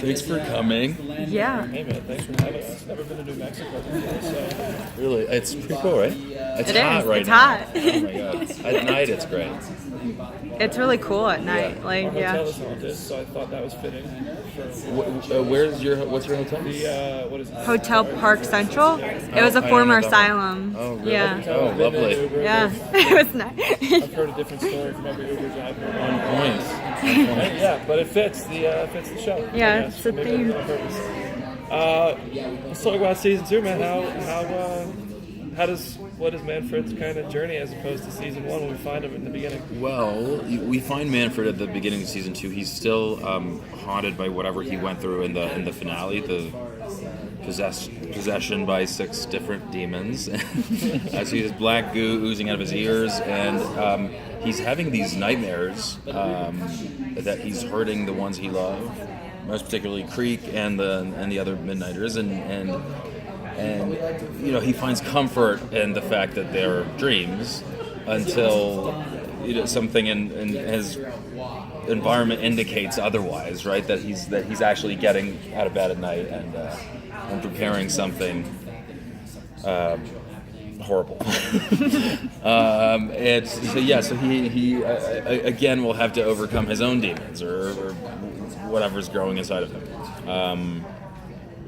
Thanks for coming. Yeah. Hey man, thanks for having us. Never been to New Mexico before, so Really, it's pretty cool, right? It's It hot is. right It's now. hot. Oh my god! At night, it's great. It's really cool at night. Like, our yeah. hotel is haunted, so I thought that was fitting. What's your hotel? What is it? Hotel Park Central. It was a I former don't know that asylum. Oh, really? Yeah. Oh, lovely. Yeah. It was nice. I've heard a different story from every Uber driver. On point. Yeah, but it fits the show. Yeah, I guess. it's a Maybe theme. on purpose. Let's talk about season 2, man. What is Manfred's kind of journey as opposed to season 1 when we find him in the beginning? Well, we find Manfred at the beginning of season 2. He's still haunted by whatever he went through in the finale, the possession by 6 different demons. As he has black goo oozing out of his ears, and he's having these nightmares that he's hurting the ones he loved, most particularly Creek and the other Midnighters, and he finds comfort in the fact that they're dreams until something in his environment indicates otherwise, right? That he's actually getting out of bed at night and preparing something horrible. So he again will have to overcome his own demons or whatever's growing inside of him,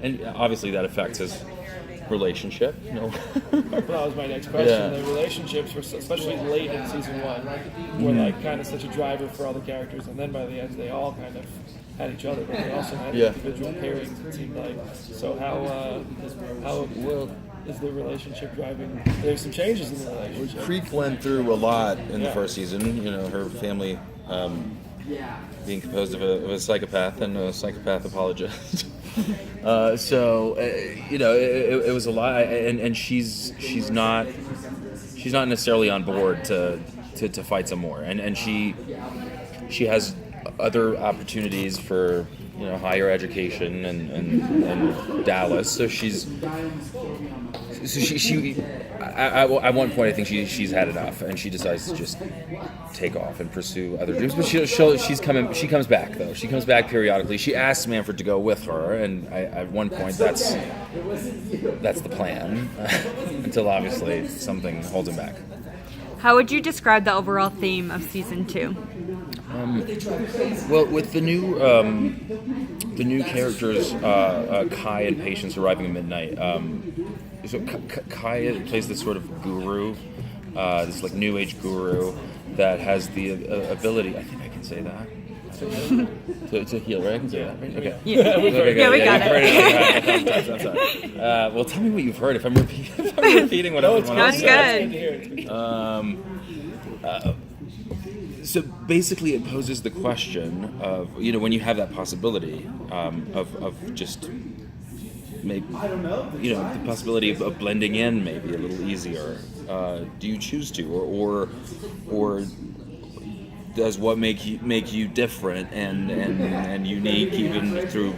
and obviously that affects his relationship. Well, that was my next question. Yeah. The relationships were, especially late in season 1, were like kind of such a driver for all the characters, and then by the end they all kind of had each other, but they also had individual pairings, it seemed like. So how is the relationship driving? There's some changes in the relationship. Creek went through a lot in the first season. Her family being composed of a psychopath and a psychopath apologist. It was a lot, and she's not necessarily on board to fight some more, and she has other opportunities for higher education and Dallas, so she at one point I think she's had enough, and she decides to just take off and pursue other dreams. But she comes back though. She comes back periodically. She asks Manfred to go with her, and at one point that's the plan until obviously something holds him back. How would you describe the overall theme of season 2? Well, with the new characters, Kai and Patience arriving at midnight. So Kai plays this sort of guru, this like new age guru that has the ability. I think I can say that. to heal, right? I can say that, right? Okay. Yeah, we got it. I'm sorry. Well, tell me what you've heard. If I'm repeating what everyone else said. That's good. So basically, it poses the question of when you have that possibility of just maybe the possibility of blending in maybe a little easier. Do you choose to, or does what make you different and unique even through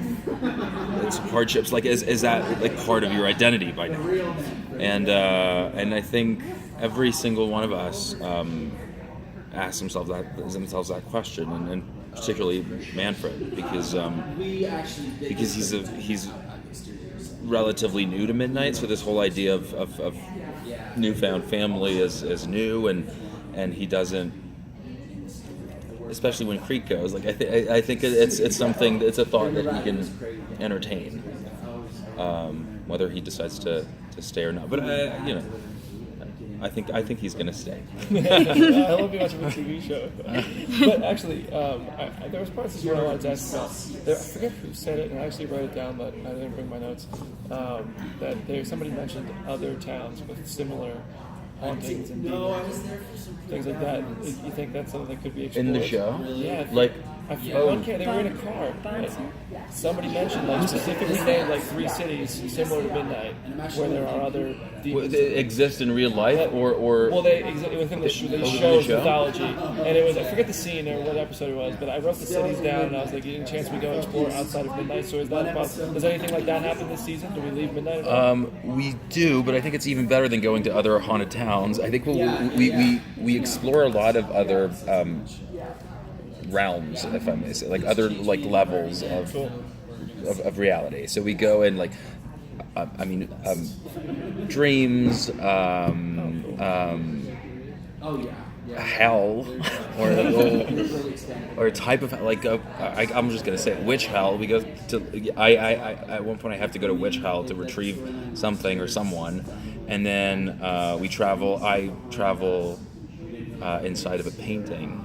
its hardships? Like is that like part of your identity by now? And I think every single one of us ask themselves that question, and particularly Manfred, because he's relatively new to Midnight, so this whole idea of newfound family is new, and he doesn't, especially when Creek goes. Like I think it's something. It's a thought that he can entertain, whether he decides to stay or not. But I think he's gonna stay. I love you watching the TV show. But actually, there was parts of this where I wanted to ask about. I forget who said it, and I actually wrote it down, but I didn't bring my notes. That somebody mentioned other towns with similar hauntings and demons, things like that. You think that's something that could be explored? In the show? Yeah. Like, They were in a car. Somebody mentioned specifically named 3 cities similar to Midnight where there are other demons. They exist in real life, or well, they exist within the show's mythology, and it was, I forget the scene or what episode it was, but I wrote the cities down, and I was like, any chance we go explore outside of Midnight? So does anything like that happen this season? Do we leave Midnight at all? We do, but I think it's even better than going to other haunted towns. I think we explore a lot of other realms, if I may say, like other like levels of reality. So we go in like, dreams, hell, or a type of like I'm just gonna say witch hell. We go to I at one point I have to go to witch hell to retrieve something or someone, and then we travel. I travel inside of a painting.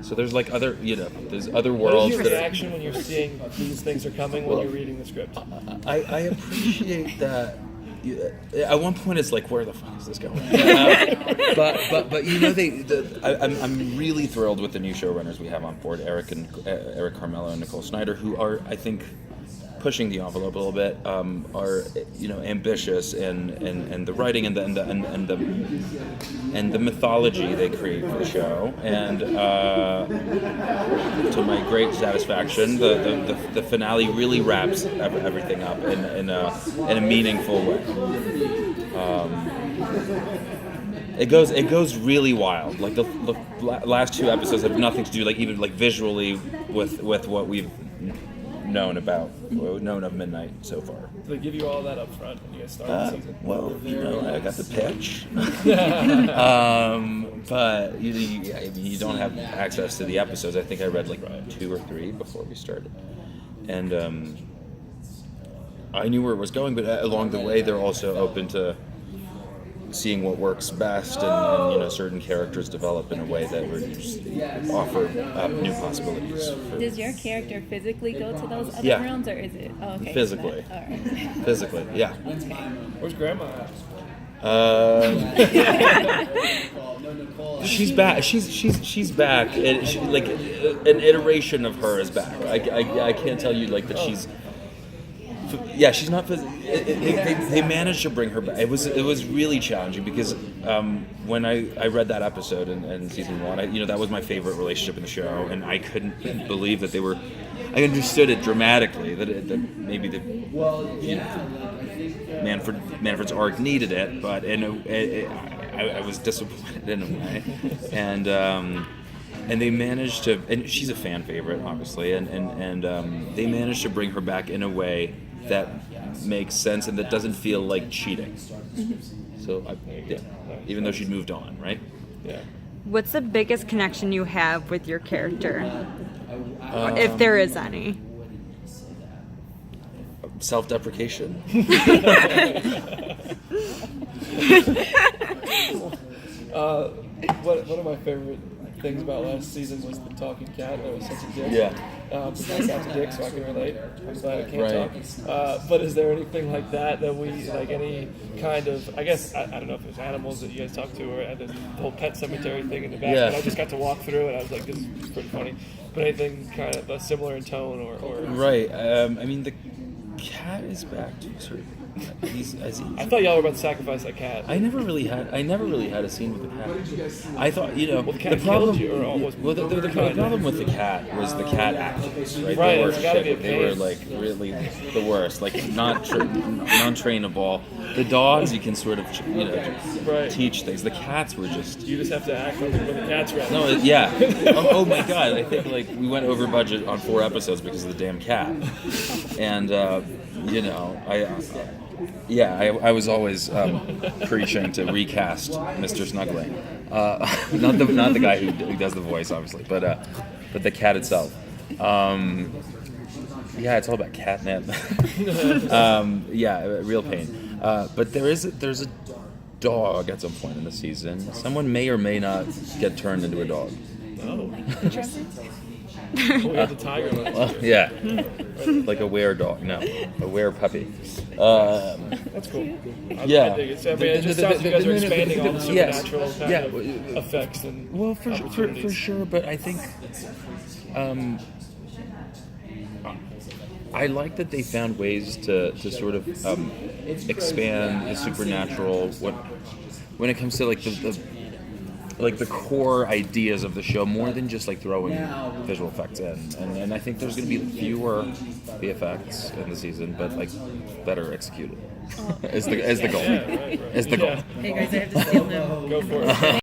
So there's like other, there's other worlds. What is your reaction when you're seeing these things are coming when you're reading the script? I appreciate that. At one point, it's like, where the fuck is this going? But I'm really thrilled with the new showrunners we have on board, Eric Carmelo and Nicole Snyder, who are, I think, pushing the envelope a little bit. Are ambitious and the writing and the mythology they create for the show, and to my great satisfaction, the finale really wraps everything up in a meaningful way. It goes really wild. Like the last two episodes have nothing to do, like even like visually, with what we've known of Midnight so far. Do they give you all that up front when you guys start the season? Well, I got the pitch, but you don't have access to the episodes. I think I read like 2 or 3 before we started, and I knew where it was going. But along the way, they're also open to seeing what works best, and certain characters develop in a way that would just offer new possibilities. Does your character physically go to those other realms, or is it okay? Physically. All right. Physically, yeah. Okay. Where's Grandma at? She's back. She's back, and like an iteration of her is back. I can't tell you like that she's. Yeah, she's not. They managed to bring her back. It was really challenging because when I read that episode in season 1, that was my favorite relationship in the show, and I couldn't believe that they were. I understood it dramatically that maybe Manfred's arc needed it, but I was disappointed in a way, and they managed to. And she's a fan favorite, obviously, and they managed to bring her back in a way that makes sense and that doesn't feel like cheating. So, even though she'd moved on, right? Yeah. What's the biggest connection you have with your character, if there is any? Self-deprecation. One of my favorite things about last season was the talking cat. That was such a dick. Yeah. But that cat's a dick, so I can relate. I'm glad I can't Right. talk. But is there anything like that we, like any kind of, I guess, I don't know if there's animals that you guys talk to, or the whole pet cemetery thing in the back, but I just got to walk through it. I was like, this is pretty funny. But anything kind of similar in tone or Right. The cat is back to sort of. I thought y'all were about to sacrifice that cat. I never really had a scene with the cat. I thought, the cat problem. killed you, or almost. Well, the problem with the cat was the cat actors, right? Right, They were it's gotta be a shit. They were pain. like really the worst, like non-trainable. The dogs you can sort of Right. teach things. The cats were just. You just have to act when the cat's ready. No, yeah. Oh my God! I think like we went over budget on 4 episodes because of the damn cat, and I was always preaching to recast Mr. Snuggling, not the guy who does the voice, obviously, but the cat itself. It's all about catnip. Real pain. But there's a dog at some point in the season. Someone may or may not get turned into a dog. Oh. We had the tiger last year. Like a were dog. No, a were puppy. That's cool. I dig it. So, it just sounds like you guys are expanding on the supernatural kind of effects and for sure. But I think I like that they found ways to sort of expand the supernatural when it comes to like the core ideas of the show, more than just like throwing visual effects in. And I think there's going to be fewer VFX in the season, but like better executed. Is the goal. Right. Is the goal. Hey guys, I have to steal now. Go for it.